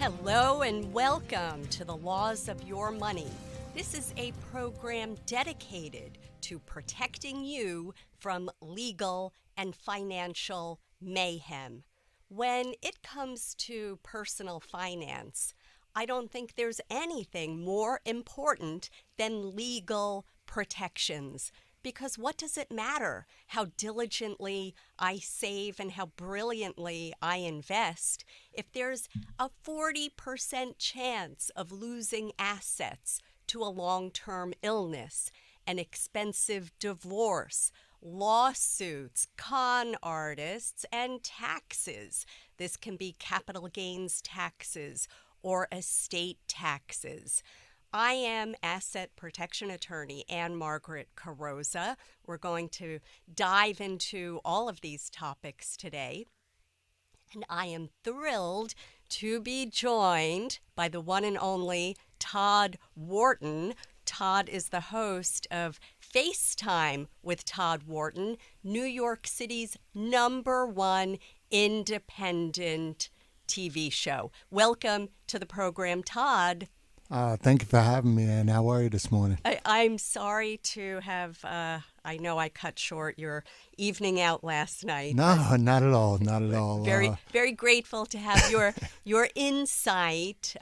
Hello and welcome to the Laws of Your Money. This is a program dedicated to protecting you from legal and financial mayhem. When it comes to personal finance, I don't think there's anything more important than legal protections. Because what does it matter how diligently I save and how brilliantly I invest if there's a 40% chance of losing assets to a long-term illness, an expensive divorce, lawsuits, con artists, and taxes? This can be capital gains taxes or estate taxes. I am asset protection attorney Ann-Margaret. We're going to dive into all of these topics today. And I am thrilled to be joined by the one and only Todd Wharton. Todd is the host of FaceTime with Todd Wharton, New York City's #1 independent TV show. Welcome to the program, Todd. Thank you for having me, and how are you this morning? I'm sorry to have, I know I cut short your evening out last night. No, not at all, not at all. Very grateful to have your insight.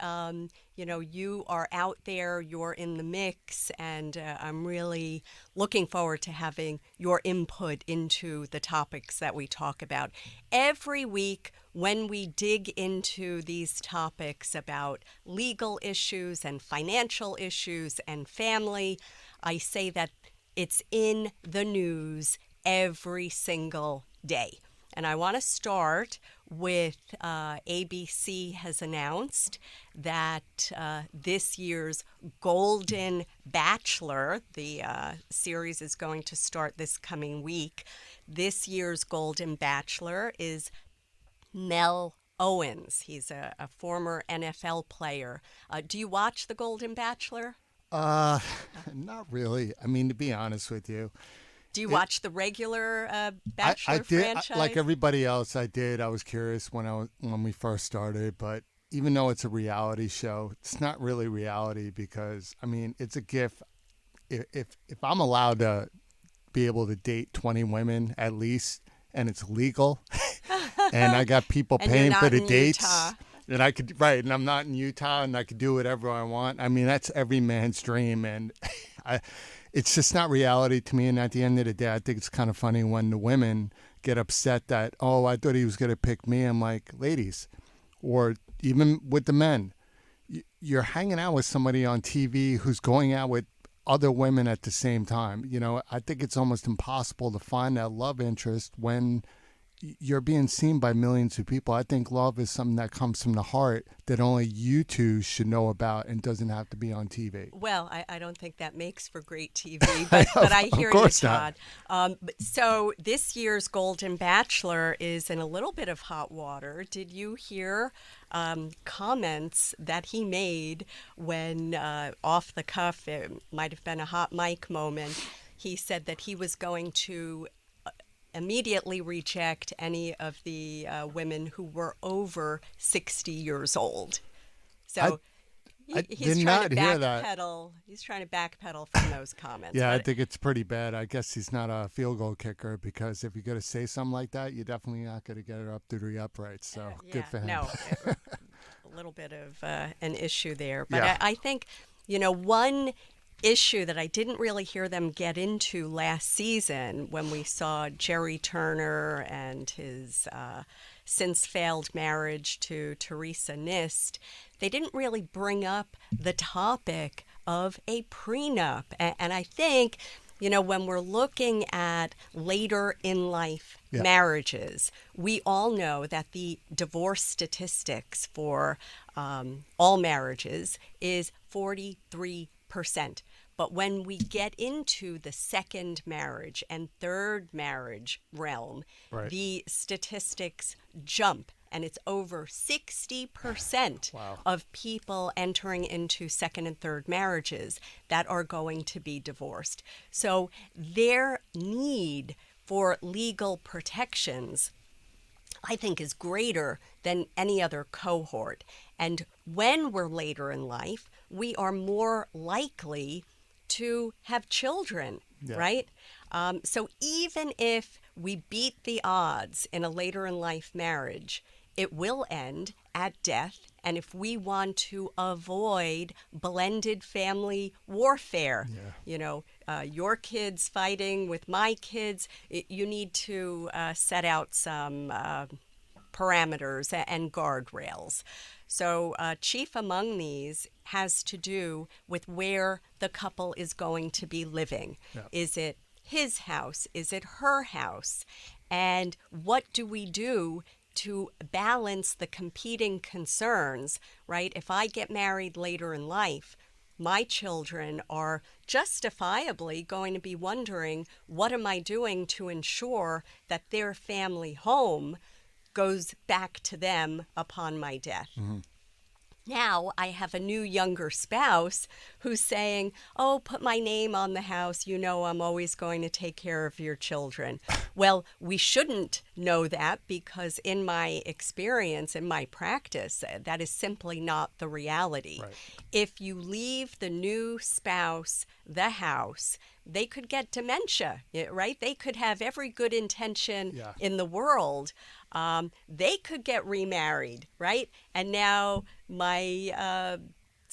You are out there, you're in the mix, and I'm really looking forward to having your input into the topics that we talk about. Every week, when we dig into these topics about legal issues and financial issues and family, I say that it's in the news every single day. And I want to start with ABC has announced that this year's Golden Bachelor, the series is going to start this coming week. This year's Golden Bachelor is Mel Owens. He's a former NFL player. Do you watch The Golden Bachelor? Not really. I mean, to be honest with you. Do you watch the regular Bachelor I did, franchise? like everybody else, I did. I was curious when we first started, but even though it's a reality show, it's not really reality because, I mean, it's a gift. If I'm allowed to be able to date 20 women at least, and it's legal, and I got people paying for the dates. Utah. And I could, right, and I'm not in Utah, and I could do whatever I want. I mean, that's every man's dream, and it's just not reality to me. And at the end of the day, I think it's kind of funny when the women get upset that, oh, I thought he was going to pick me. I'm like, ladies, or even with the men, you're hanging out with somebody on TV who's going out with other women at the same time. You know, I think it's almost impossible to find that love interest when you're being seen by millions of people. I think love is something that comes from the heart that only you two should know about and doesn't have to be on TV. Well, I don't think that makes for great TV, but I hear you, Todd. So this year's Golden Bachelor is in a little bit of hot water. Did you hear comments that he made when off the cuff, it might have been a hot mic moment, he said that he was going to immediately reject any of the women who were over 60 years old. So he's trying to backpedal. He's trying to backpedal from those comments. Yeah, I think it's pretty bad. I guess he's not a field goal kicker because if you're going to say something like that, you're definitely not going to get it up through the uprights. So good for him. No, a little bit of an issue there. But yeah. I think, one issue that I didn't really hear them get into last season when we saw Jerry Turner and his since failed marriage to Teresa Nist, they didn't really bring up the topic of a prenup. And I think, when we're looking at later in life marriages, we all know that the divorce statistics for all marriages is 43%. But when we get into the second marriage and third marriage realm, the statistics jump, and it's over 60% of people entering into second and third marriages that are going to be divorced. So their need for legal protections, I think, is greater than any other cohort. And when we're later in life, we are more likely to have children, right? So even if we beat the odds in a later in life marriage, it will end at death. And if we want to avoid blended family warfare, your kids fighting with my kids, you need to set out some parameters and guardrails. So chief among these has to do with where the couple is going to be living. Yeah. Is it his house? Is it her house? And what do we do to balance the competing concerns, right? If I get married later in life, my children are justifiably going to be wondering, what am I doing to ensure that their family home goes back to them upon my death? Mm-hmm. Now I have a new younger spouse who's saying, oh, put my name on the house. You know, I'm always going to take care of your children. Well, we shouldn't know that, because in my experience, in my practice, that is simply not the reality. Right. If you leave the new spouse the house, they could get dementia, right? They could have every good intention in the world. They could get remarried, right? And now my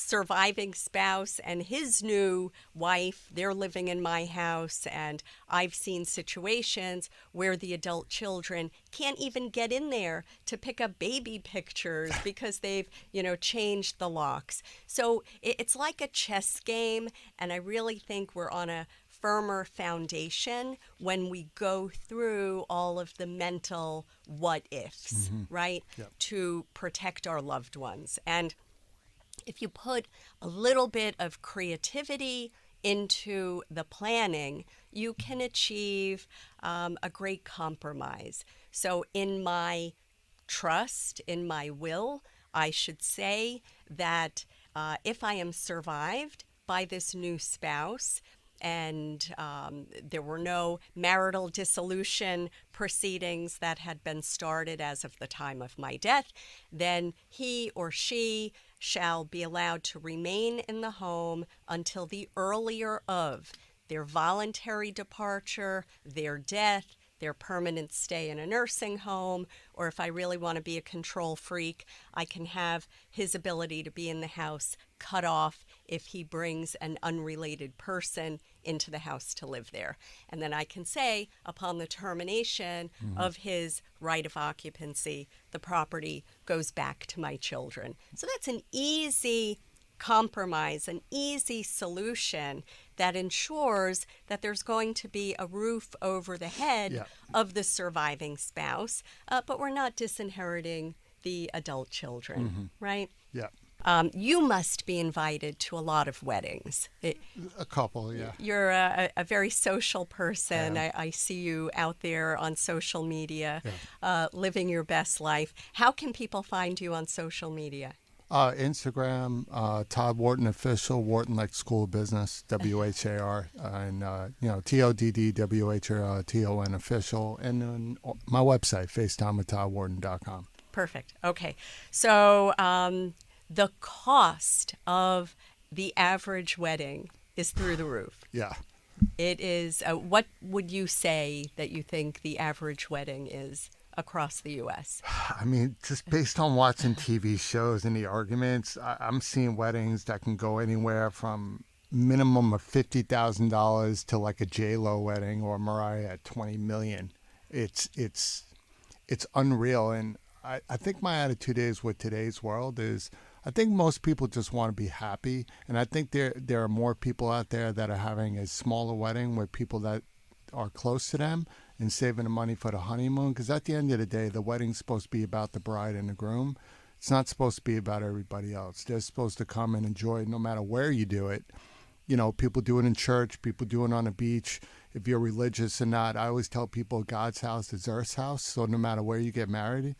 surviving spouse and his new wife, they're living in my house, and I've seen situations where the adult children can't even get in there to pick up baby pictures because they've, changed the locks. So it's like a chess game, and I really think we're on a firmer foundation when we go through all of the mental what ifs, right? Yep. To protect our loved ones. And if you put a little bit of creativity into the planning, you can achieve a great compromise. So in my trust, in my will, I should say that if I am survived by this new spouse, and there were no marital dissolution proceedings that had been started as of the time of my death, then he or she shall be allowed to remain in the home until the earlier of their voluntary departure, their death, their permanent stay in a nursing home, or if I really want to be a control freak, I can have his ability to be in the house cut off if he brings an unrelated person into the house to live there. And then I can say, upon the termination of his right of occupancy, the property goes back to my children. So that's an easy compromise, an easy solution that ensures that there's going to be a roof over the head of the surviving spouse, but we're not disinheriting the adult children, right? Yeah. You must be invited to a lot of weddings. A couple, yeah. You're a very social person. I see you out there on social media, living your best life. How can people find you on social media? Instagram, Todd Wharton Official, Wharton like School of Business, WHAR, and TODDWHRTON Official, and then my website, FaceTimeWithToddWharton.com. Perfect. Okay. So the cost of the average wedding is through the roof. Yeah. It is. What would you say that you think the average wedding is across the U.S.? I mean, just based on watching TV shows and the arguments, I'm seeing weddings that can go anywhere from minimum of $50,000 to like a J-Lo wedding or Mariah at $20 million. It's unreal. And I think my attitude is with today's world is I think most people just want to be happy. And I think there are more people out there that are having a smaller wedding with people that are close to them and saving the money for the honeymoon. Because at the end of the day, the wedding's supposed to be about the bride and the groom. It's not supposed to be about everybody else. They're supposed to come and enjoy it no matter where you do it. You know, people do it in church, people do it on the beach. If you're religious or not, I always tell people God's house is Earth's house. So no matter where you get married,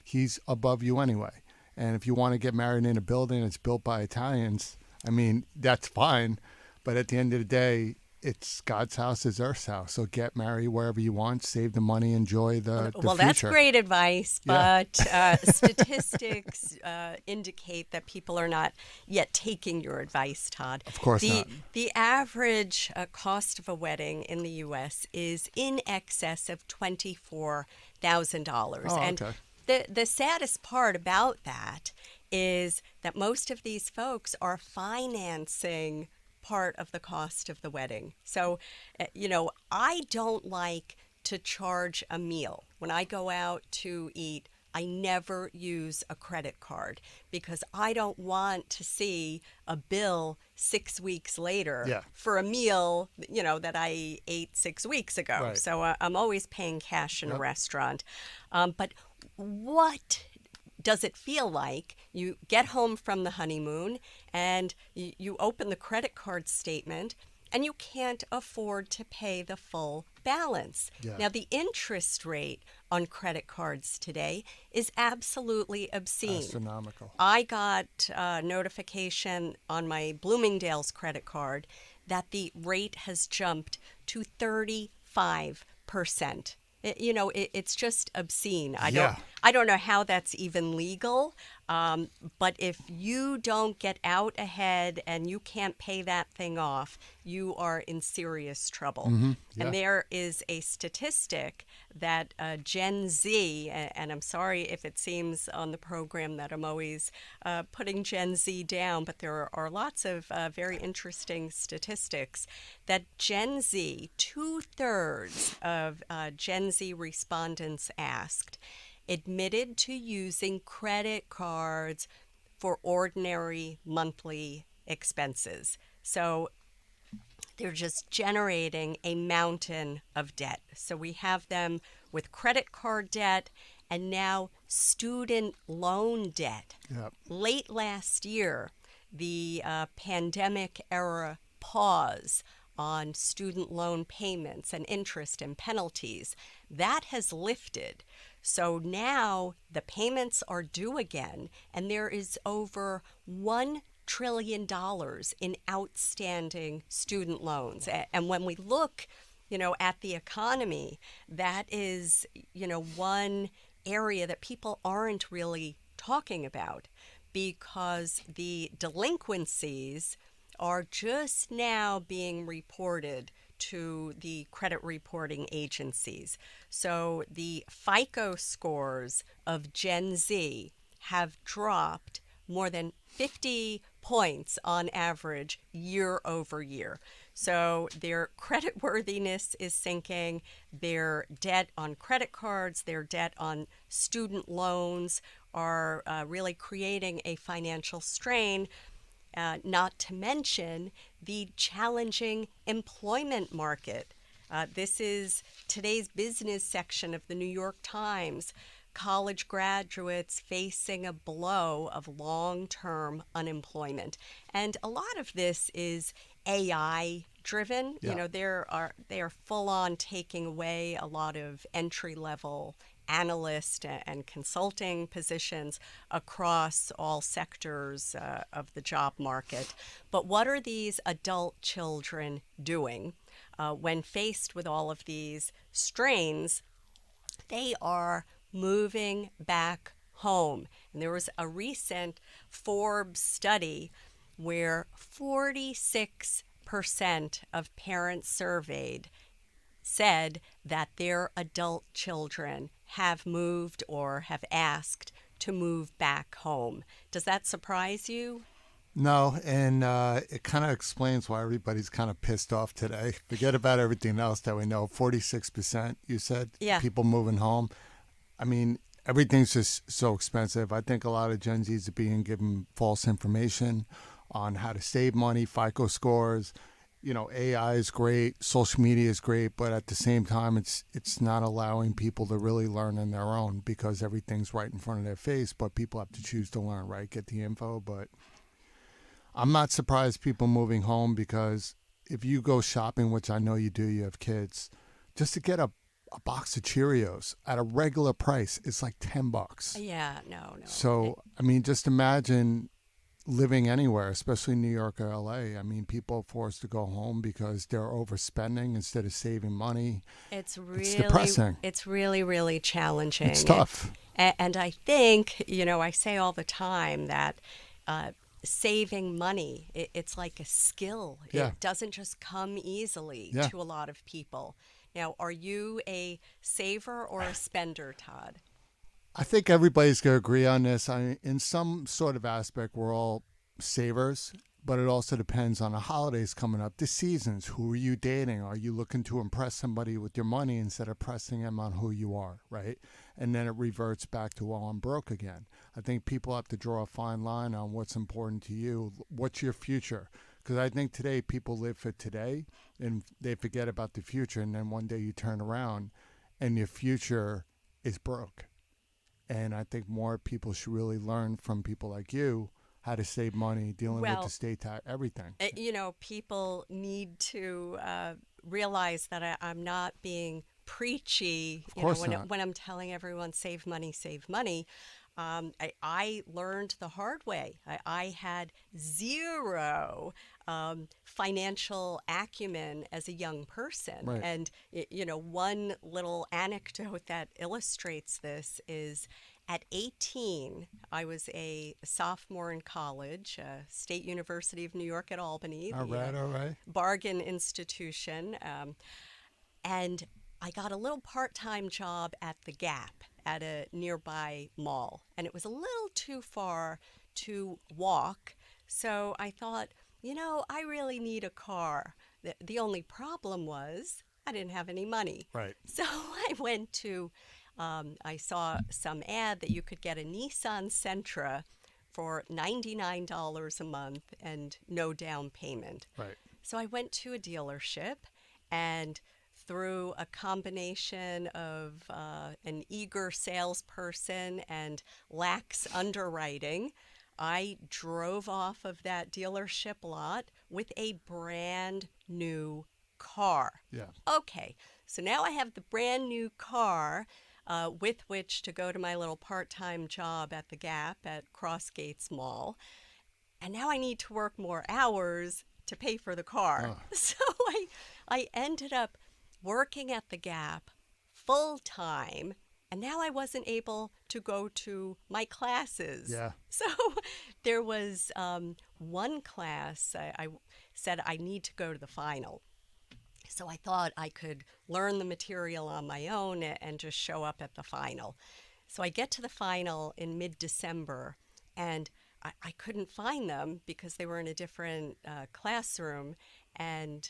he's above you anyway. And if you want to get married in a building that's built by Italians, I mean, that's fine. But at the end of the day, it's God's house is Earth's house. So get married wherever you want, save the money, enjoy the Well, future. that's great advice, Yeah. but statistics indicate that people are not yet taking your advice, Todd. Of course the, not. The average cost of a wedding in the U.S. is in excess of $24,000. Oh, And okay. the saddest part about that is that most of these folks are financing part of the cost of the wedding. So, I don't like to charge a meal. When I go out to eat, I never use a credit card because I don't want to see a bill 6 weeks later Yeah. for a meal, that I ate 6 weeks ago. Right. So I'm always paying cash in a Yep. restaurant. But what does it feel like? You get home from the honeymoon and you open the credit card statement and you can't afford to pay the full balance. Yeah. Now, the interest rate on credit cards today is absolutely obscene. Astronomical. I got a notification on my Bloomingdale's credit card that the rate has jumped to 35%. It's just obscene. Yeah. I don't know how that's even legal. But if you don't get out ahead and you can't pay that thing off, you are in serious trouble. Yeah. And there is a statistic that Gen Z, and I'm sorry if it seems on the program that I'm always putting Gen Z down, but there are lots of very interesting statistics that Gen Z, 2/3 of Gen Z respondents asked, admitted to using credit cards for ordinary monthly expenses. So they're just generating a mountain of debt. So we have them with credit card debt and now student loan debt. Yep. Late last year, the pandemic era pause on student loan payments and interest and penalties, that has lifted. So now the payments are due again, and there is over $1 trillion in outstanding student loans. And when we look, at the economy, that is, one area that people aren't really talking about because the delinquencies are just now being reported to the credit reporting agencies. So the FICO scores of Gen Z have dropped more than 50 points on average year over year. So their creditworthiness is sinking, their debt on credit cards, their debt on student loans are really creating a financial strain. Not to mention the challenging employment market. This is today's business section of the New York Times. College graduates facing a blow of long-term unemployment. And a lot of this is AI driven. Yeah. They are full on taking away a lot of entry-level analyst and consulting positions across all sectors of the job market. But what are these adult children doing when faced with all of these strains? They are moving back home. And there was a recent Forbes study where 46% of parents surveyed said that their adult children have moved or have asked to move back home. Does that surprise you? No, and it kind of explains why everybody's kind of pissed off today. Forget about everything else that we know. 46%, you said, Yeah. people moving home. I mean, everything's just so expensive. I think a lot of Gen Zs are being given false information on how to save money, FICO scores. AI is great, social media is great, but at the same time, it's not allowing people to really learn on their own because everything's right in front of their face, but people have to choose to learn, right? Get the info. But I'm not surprised people moving home because if you go shopping, which I know you do, you have kids, just to get a box of Cheerios at a regular price, it's like $10. Yeah, no. So, I mean, just imagine living anywhere, especially New York or LA. I mean, people are forced to go home because they're overspending instead of saving money. It's depressing. It's really, really challenging. It's tough. And I think, I say all the time that saving money, it's like a skill. Yeah. It doesn't just come easily Yeah. to a lot of people. Now, are you a saver or a spender, Todd? I think everybody's going to agree on this. In some sort of aspect, we're all savers, but it also depends on the holidays coming up, the seasons. Who are you dating? Are you looking to impress somebody with your money instead of pressing them on who you are, right? And then it reverts back to, well, I'm broke again. I think people have to draw a fine line on what's important to you. What's your future? Because I think today people live for today and they forget about the future. And then one day you turn around and your future is broke. And I think more people should really learn from people like you how to save money, dealing with the state tax, everything. People need to realize that I'm not being preachy. Of course not. When I'm telling everyone save money, save money. I learned the hard way. I had zero financial acumen as a young person. Right. And, one little anecdote that illustrates this is at 18, I was a sophomore in college, State University of New York at Albany, All right. bargain institution. And I got a little part-time job at the Gap at a nearby mall. And it was a little too far to walk. So I thought, I really need a car. The only problem was I didn't have any money. Right. So I went to, I saw some ad that you could get a Nissan Sentra for $99 a month and no down payment. Right. So I went to a dealership, and through a combination of an eager salesperson and lax underwriting, I drove off of that dealership lot with a brand new car. Yeah. Okay, so now I have the brand new car with which to go to my little part-time job at the Gap at Crossgates Mall. And now I need to work more hours to pay for the car. Oh. So I ended up working at the Gap full time, and now I wasn't able to go to my classes. Yeah. So there was one class I said I need to go to the final. So I thought I could learn the material on my own and just show up at the final. So I get to the final in mid-December, and I couldn't find them because they were in a different classroom, and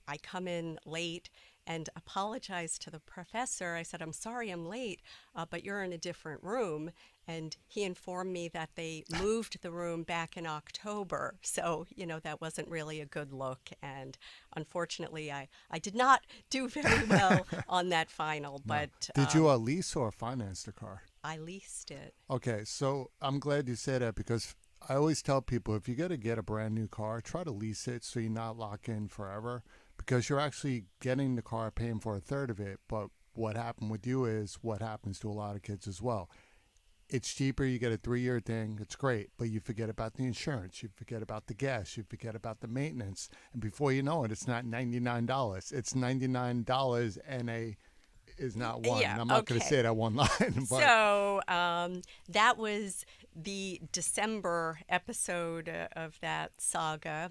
I come in late and apologize to the professor. I said, I'm sorry I'm late, but you're in a different room. And he informed me that they moved the room back in October. So, that wasn't really a good look. And unfortunately, I did not do very well on that final. No. But did you lease or finance the car? I leased it. Okay, so I'm glad you said that, because I always tell people, if you're going to get a brand new car, try to lease it so you're not locked in forever, because you're actually getting the car, paying for a third of it. But what happened with you is what happens to a lot of kids as well. It's cheaper. You get a 3-year thing. It's great. But you forget about the insurance. You forget about the gas. You forget about the maintenance. And before you know it, it's not $99. It's $99 and is not one. Yeah, I'm not going to say that one line. But. So that was the December episode of that saga.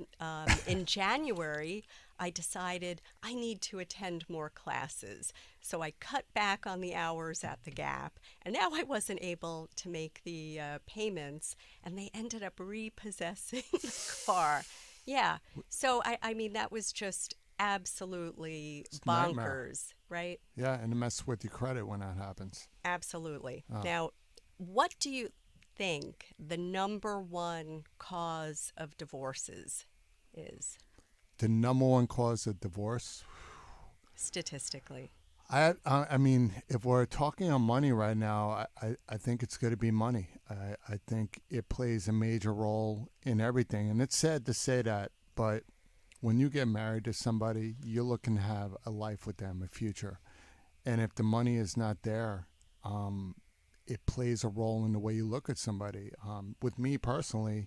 In January, I decided I need to attend more classes. So I cut back on the hours at the Gap, and now I wasn't able to make the payments, and they ended up repossessing the car. Yeah. So, I mean, that was just absolutely bonkers, right? Yeah, and it messes with your credit when that happens. Absolutely. Oh. Now, what do you think the number one cause of divorces is? The number one cause of divorce? Statistically. I mean, if we're talking on money right now, I think it's going to be money. I think it plays a major role in everything. And it's sad to say that, but when you get married to somebody, you're looking to have a life with them, a future. And if the money is not there, it plays a role in the way you look at somebody. With me personally,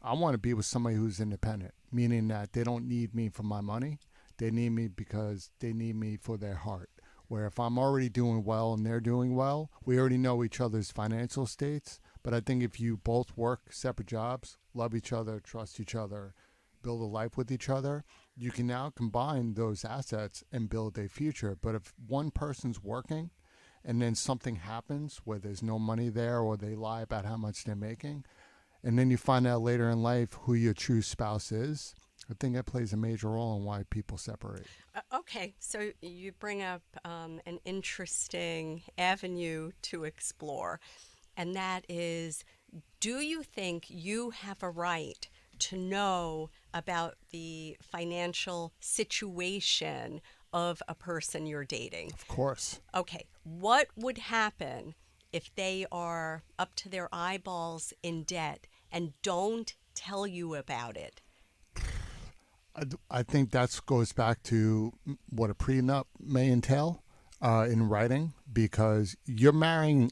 I want to be with somebody who's independent, meaning that they don't need me for my money. They need me because they need me for their heart. Where if I'm already doing well and they're doing well, we already know each other's financial states. But I think if you both work separate jobs, love each other, trust each other, build a life with each other, you can now combine those assets and build a future. But if one person's working and then something happens where there's no money there or they lie about how much they're making, and then you find out later in life who your true spouse is, I think that plays a major role in why people separate. Okay, so you bring up an interesting avenue to explore, and that is, do you think you have a right to know about the financial situation of a person you're dating? Of course. Okay, what would happen if they are up to their eyeballs in debt and don't tell you about it? I think that goes back to what a prenup may entail in writing, because you're marrying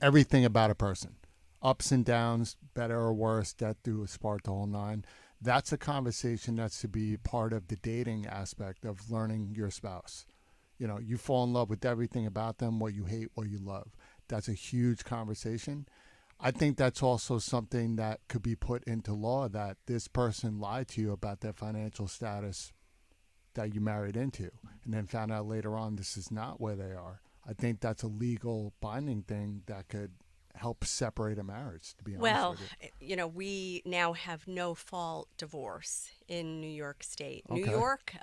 everything about a person, ups and downs, better or worse, death through a spark, the whole nine. That's a conversation that's to be part of the dating aspect of learning your spouse. You know, you fall in love with everything about them, what you hate, what you love. That's a huge conversation. I think that's also something that could be put into law, that this person lied to you about their financial status that you married into and then found out later on this is not where they are. I think that's a legal binding thing that could help separate a marriage, to be honest Well, with you. you know, we now have no-fault divorce in New York State. New Okay. York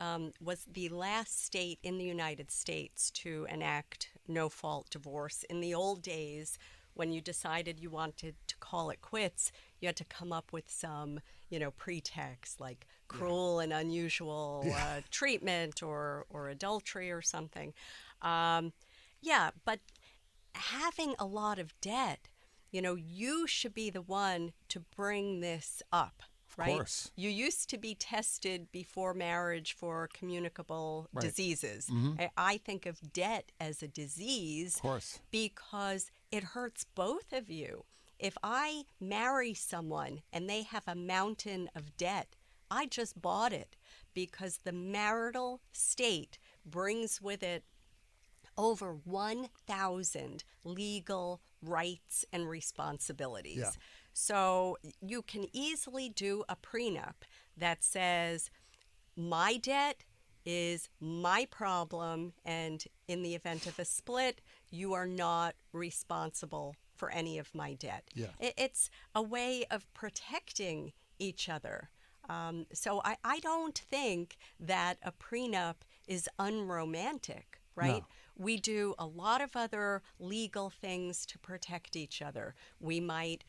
was the last state in the United States to enact no-fault divorce. In the old days, when you decided you wanted to call it quits, you had to come up with some, pretext like cruel and unusual treatment or adultery or something. But having a lot of debt, you should be the one to bring this up, right? Of course. You used to be tested before marriage for communicable Right. diseases. Mm-hmm. I think of debt as a disease Of course. because it hurts both of you. If I marry someone and they have a mountain of debt, I just bought it because the marital state brings with it over 1,000 legal rights and responsibilities. Yeah. So you can easily do a prenup that says, my debt is my problem, and in the event of a split, you are not responsible for any of my debt. Yeah. It's a way of protecting each other. So I don't think that a prenup is unromantic, right? No. We do a lot of other legal things to protect each other. We might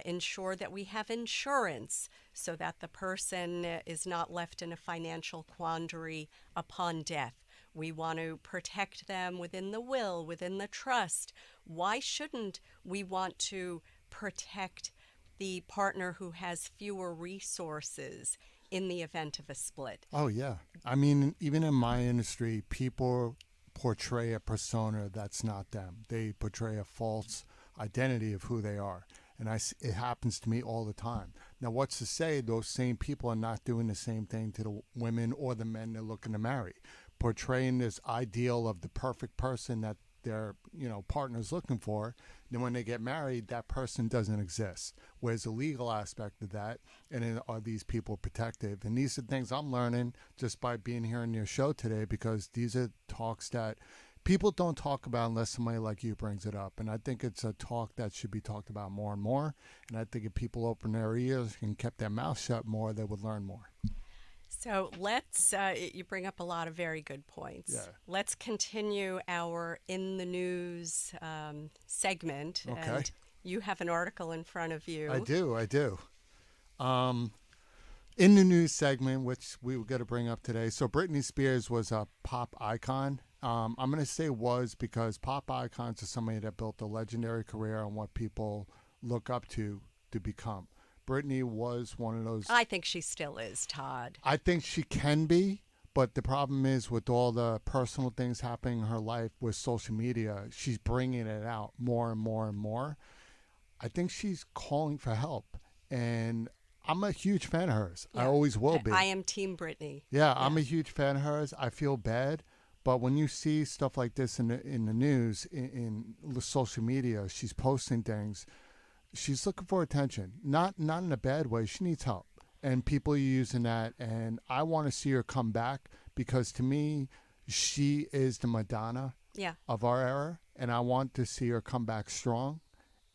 ensure that we have insurance so that the person is not left in a financial quandary upon death. We want to protect them within the will, within the trust. Why shouldn't we want to protect the partner who has fewer resources in the event of a split? Oh, yeah. I mean, even in my industry, people portray a persona that's not them. They portray a false identity of who they are. And it happens to me all the time. Now, what's to say those same people are not doing the same thing to the women or the men they're looking to marry, portraying this ideal of the perfect person that their partner's looking for. Then when they get married, that person doesn't exist. Where's the legal aspect of that? And then are these people protective? And these are things I'm learning just by being here on your show today, because these are talks that people don't talk about unless somebody like you brings it up. And I think it's a talk that should be talked about more and more. And I think if people open their ears and kept their mouth shut more, they would learn more. So let's, you bring up a lot of very good points. Yeah. Let's continue our In the News segment. Okay. And you have an article in front of you. I do. In the news segment, which we were going to bring up today. So Britney Spears was a pop icon. I'm going to say was because pop icons are somebody that built a legendary career on what people look up to become. Britney was one of those. I think she still is, Todd. I think she can be, but the problem is with all the personal things happening in her life with social media, she's bringing it out more and more and more. I think she's calling for help. And I'm a huge fan of hers. Yeah. I always will be. I am Team Britney. Yeah, I'm a huge fan of hers. I feel bad. But when you see stuff like this in the news, in social media, she's posting things. She's looking for attention. Not in a bad way. She needs help. And people are using that. And I want to see her come back because to me, she is the Madonna of our era. And I want to see her come back strong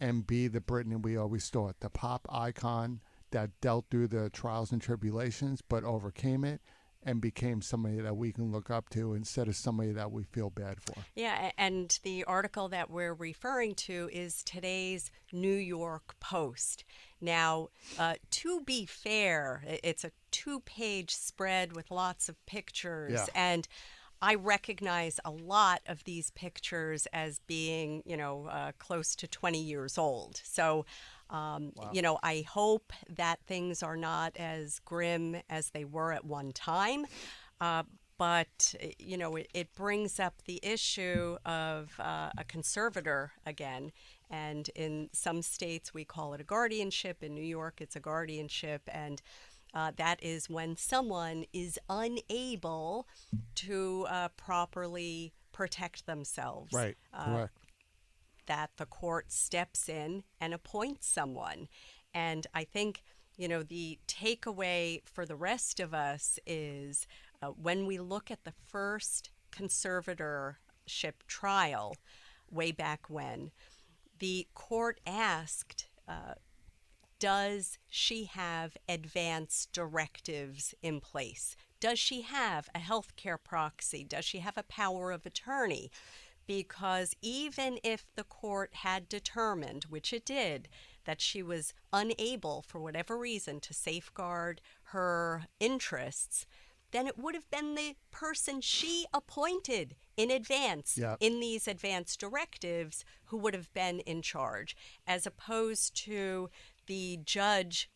and be the Britney we always thought, the pop icon that dealt through the trials and tribulations but overcame it and became somebody that we can look up to instead of somebody that we feel bad for. Yeah, and the article that we're referring to is today's New York Post. Now, to be fair, it's a 2-page spread with lots of pictures, and I recognize a lot of these pictures as being, close to 20 years old. So, wow. I hope that things are not as grim as they were at one time. But, it brings up the issue of a conservator again. And in some states, we call it a guardianship. In New York, it's a guardianship. And that is when someone is unable to properly protect themselves. Right, correct. That the court steps in and appoints someone. And I think, the takeaway for the rest of us is when we look at the first conservatorship trial way back when, the court asked, does she have advance directives in place? Does she have a healthcare proxy? Does she have a power of attorney? Because even if the court had determined, which it did, that she was unable for whatever reason to safeguard her interests, then it would have been the person she appointed in advance in these advance directives who would have been in charge, as opposed to the judge,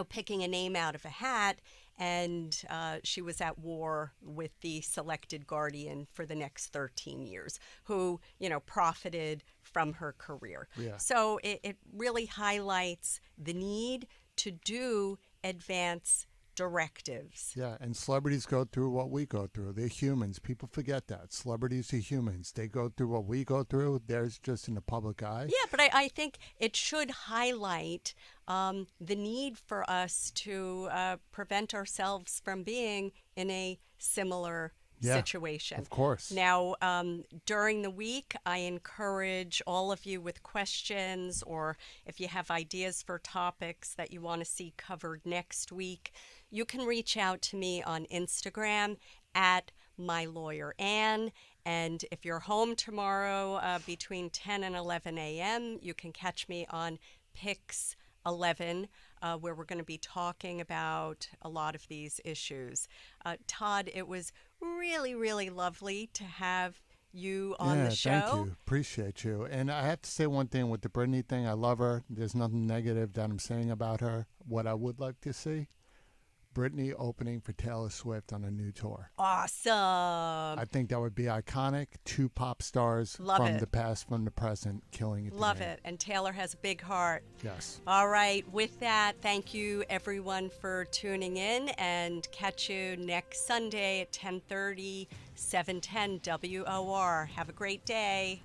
picking a name out of a hat, and she was at war with the selected guardian for the next 13 years, who, profited from her career. Yeah. So it really highlights the need to do advance directives. Yeah, and celebrities go through what we go through. They're humans. People forget that. Celebrities are humans. They go through what we go through. Theirs just in the public eye. Yeah, but I think it should highlight the need for us to prevent ourselves from being in a similar situation. Of course. Now, during the week, I encourage all of you with questions, or if you have ideas for topics that you want to see covered next week, you can reach out to me on Instagram at @mylawyerAnn. And if you're home tomorrow between 10 and 11 a.m., you can catch me on Pix 11, where we're going to be talking about a lot of these issues. Todd, it was really, really lovely to have you on the show. Thank you. Appreciate you. And I have to say one thing with the Britney thing. I love her. There's nothing negative that I'm saying about her. What I would like to see, Britney opening for Taylor Swift on a new tour. Awesome. I think that would be iconic. 2 pop stars from the past, from the present, killing it. Love it. And Taylor has a big heart. Yes. All right. With that, thank you everyone for tuning in, and catch you next Sunday at 10:30, 710 WOR. Have a great day.